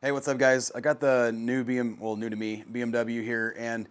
Hey, what's up guys? I got the new new to me, BMW here, and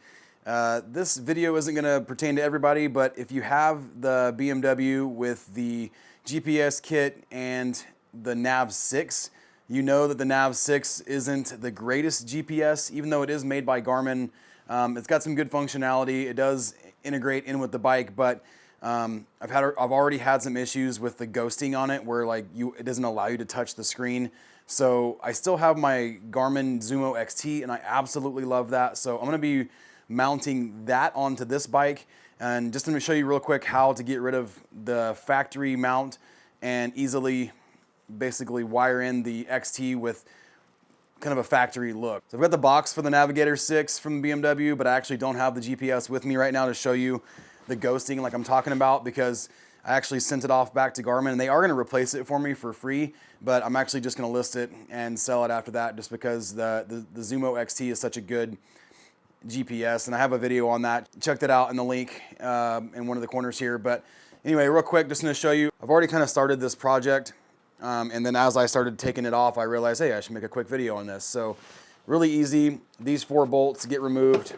this video isn't gonna pertain to everybody, but if you have the BMW with the GPS kit and the Nav 6, you know that the Nav 6 isn't the greatest GPS, even though it is made by Garmin. It's got some good functionality. It does integrate in with the bike, but I've already had some issues with the ghosting on it, where it doesn't allow you to touch the screen. So I still have my Garmin Zumo XT, and I absolutely love that. So I'm going to be mounting that onto this bike, and just going to show you real quick how to get rid of the factory mount and easily basically wire in the XT with kind of a factory look. So I've got the box for the Navigator 6 from BMW, but I actually don't have the GPS with me right now to show you the ghosting like I'm talking about, because I actually sent it off back to Garmin, and they are going to replace it for me for free, but I'm actually just going to list it and sell it after that, just because the Zumo XT is such a good GPS, and I have a video on that. Check that out in the link in one of the corners here. But anyway, real quick, just going to show you, I've already kind of started this project, and then as I started taking it off, I realized, hey, I should make a quick video on this. So really easy. These 4 bolts get removed,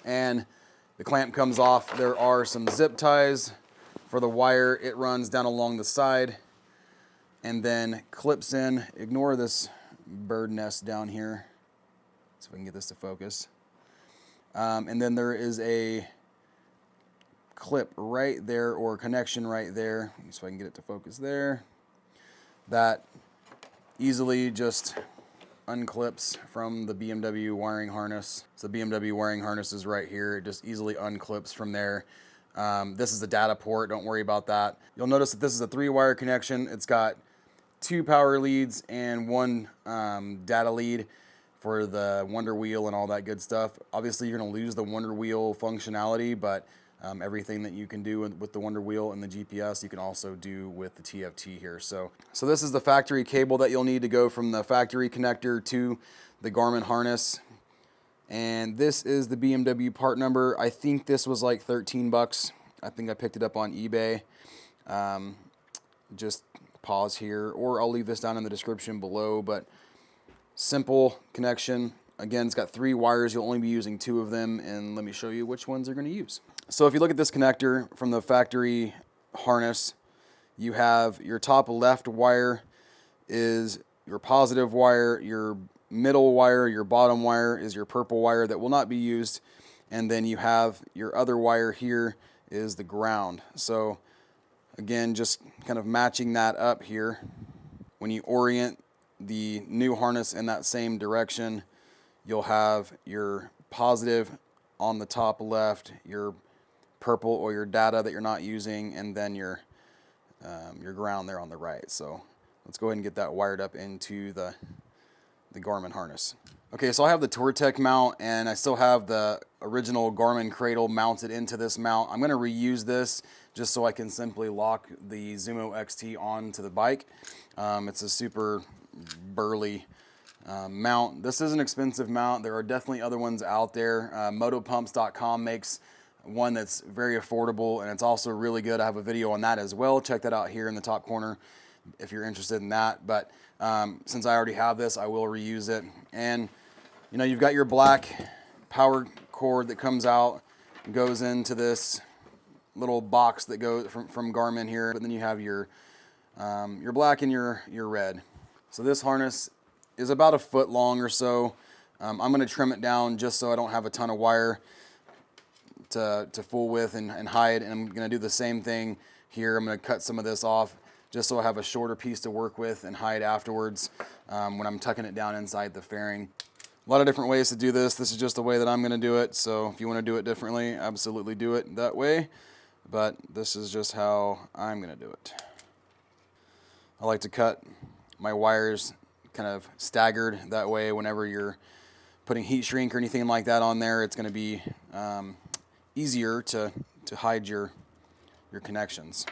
and the clamp comes off. There are some zip ties for the wire. It runs down along the side and then clips in. Ignore this bird nest down here, so we can get this to focus. And then there is a clip right there, or connection right there, so I can get it to focus there, that easily just unclips from the BMW wiring harness. So the BMW wiring harness is right here. It just easily unclips from there. This is the data port, don't worry about that. You'll notice that this is a 3-wire connection. It's got 2 power leads and 1 data lead for the Wonder Wheel and all that good stuff. Obviously you're gonna lose the Wonder Wheel functionality, but everything that you can do with the Wonder Wheel and the GPS, you can also do with the TFT here. So this is the factory cable that you'll need to go from the factory connector to the Garmin harness. And this is the BMW part number. I think this was like 13 bucks. I think I picked it up on eBay. Just pause here, or I'll leave this down in the description below, but simple connection. Again, it's got 3 wires. You'll only be using 2 of them, and let me show you which ones you're gonna use. So if you look at this connector from the factory harness, you have your top left wire is your positive wire, your middle wire, your bottom wire is your purple wire that will not be used, and then you have your other wire here is the ground. So again, just kind of matching that up here. When you orient the new harness in that same direction, you'll have your positive on the top left, your purple or your data that you're not using, and then your ground there on the right. So let's go ahead and get that wired up into the Garmin harness. Okay, so I have the Touratech mount, and I still have the original Garmin cradle mounted into this mount. I'm going to reuse this just so I can simply lock the Zumo XT onto the bike. It's a super burly mount. This is an expensive mount. There are definitely other ones out there. Motopumps.com makes one that's very affordable, and it's also really good. I have a video on that as well. Check that out here in the top corner if you're interested in that. But since I already have this, I will reuse it. And you know, you've got your black power cord that comes out, goes into this little box that goes from Garmin here. But then you have your black and your red. So this harness is about 1 foot long or so. I'm going to trim it down just so I don't have a ton of wire to full width and hide. And I'm going to do the same thing here. I'm going to cut some of this off just so I have a shorter piece to work with and hide afterwards when I'm tucking it down inside the fairing. A lot of different ways to do this. This is just the way that I'm going to do it. So if you want to do it differently, absolutely do it that way. But this is just how I'm going to do it. I like to cut my wires kind of staggered. That way, whenever you're putting heat shrink or anything like that on there, it's going to be easier to hide your connections.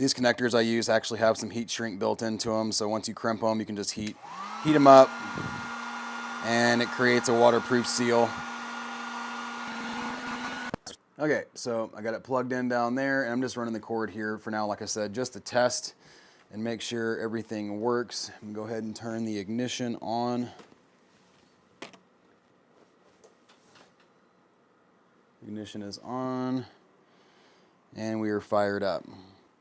These connectors I use actually have some heat shrink built into them, so once you crimp them, you can just heat them up, and it creates a waterproof seal. Okay, so I got it plugged in down there, and I'm just running the cord here for now, like I said, just to test and make sure everything works. I'm gonna go ahead and turn the ignition on. Ignition is on, and we are fired up.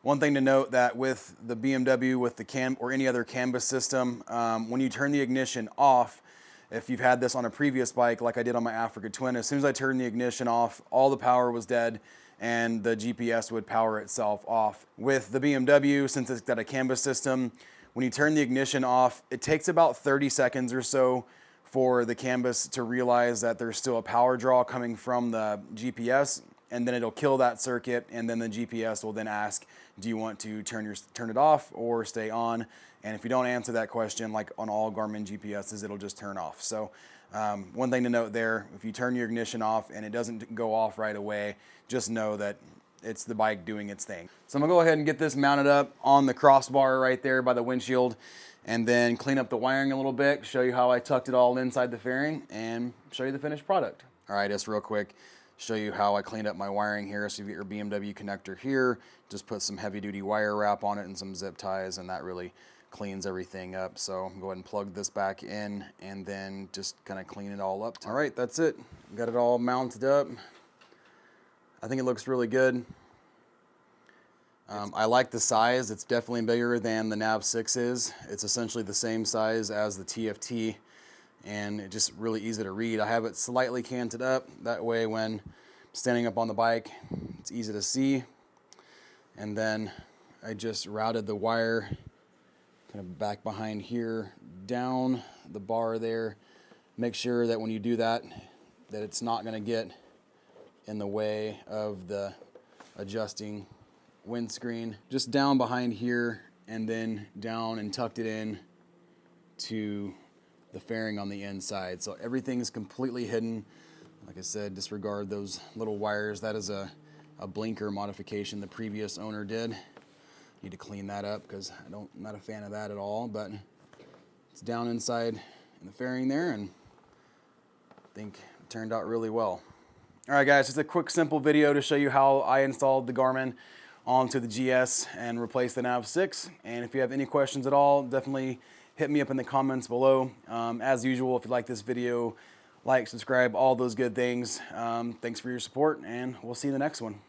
One thing to note that with the BMW, with the or any other canvas system, when you turn the ignition off, if you've had this on a previous bike, like I did on my Africa Twin, as soon as I turned the ignition off, all the power was dead and the GPS would power itself off. With the BMW, since it's got a canvas system, when you turn the ignition off, it takes about 30 seconds or so for the canvas to realize that there's still a power draw coming from the GPS, and then it'll kill that circuit, and then the GPS will then ask, do you want to turn it off or stay on? And if you don't answer that question, like on all Garmin GPSs, it'll just turn off. So one thing to note there, if you turn your ignition off and it doesn't go off right away, just know that it's the bike doing its thing. So I'm gonna go ahead and get this mounted up on the crossbar right there by the windshield, and then clean up the wiring a little bit, show you how I tucked it all inside the fairing, and show you the finished product. All right, just real quick, show you how I cleaned up my wiring here. So you get your BMW connector here, just put some heavy duty wire wrap on it and some zip ties, and that really cleans everything up. So I'm go ahead and plug this back in and then just kind of clean it all up. All right, that's it. Got it all mounted up. I think it looks really good. I like the size. It's definitely bigger than the Nav 6 is. It's essentially the same size as the TFT, and it's just really easy to read. I have it slightly canted up. That way when standing up on the bike, it's easy to see. And then I just routed the wire kind of back behind here, down the bar there. Make sure that when you do that, that it's not gonna get in the way of the adjusting windscreen. Just down behind here, and then down and tucked it in to the fairing on the inside. So everything is completely hidden. Like I said, disregard those little wires. That is a blinker modification the previous owner did. Need to clean that up because I'm not a fan of that at all, but it's down inside in the fairing there, and I think it turned out really well. All right guys, just a quick simple video to show you how I installed the Garmin onto the GS and replaced the Nav 6. And if you have any questions at all, definitely hit me up in the comments below. As usual, if you like this video, like, subscribe, all those good things. Thanks for your support, and we'll see you in the next one.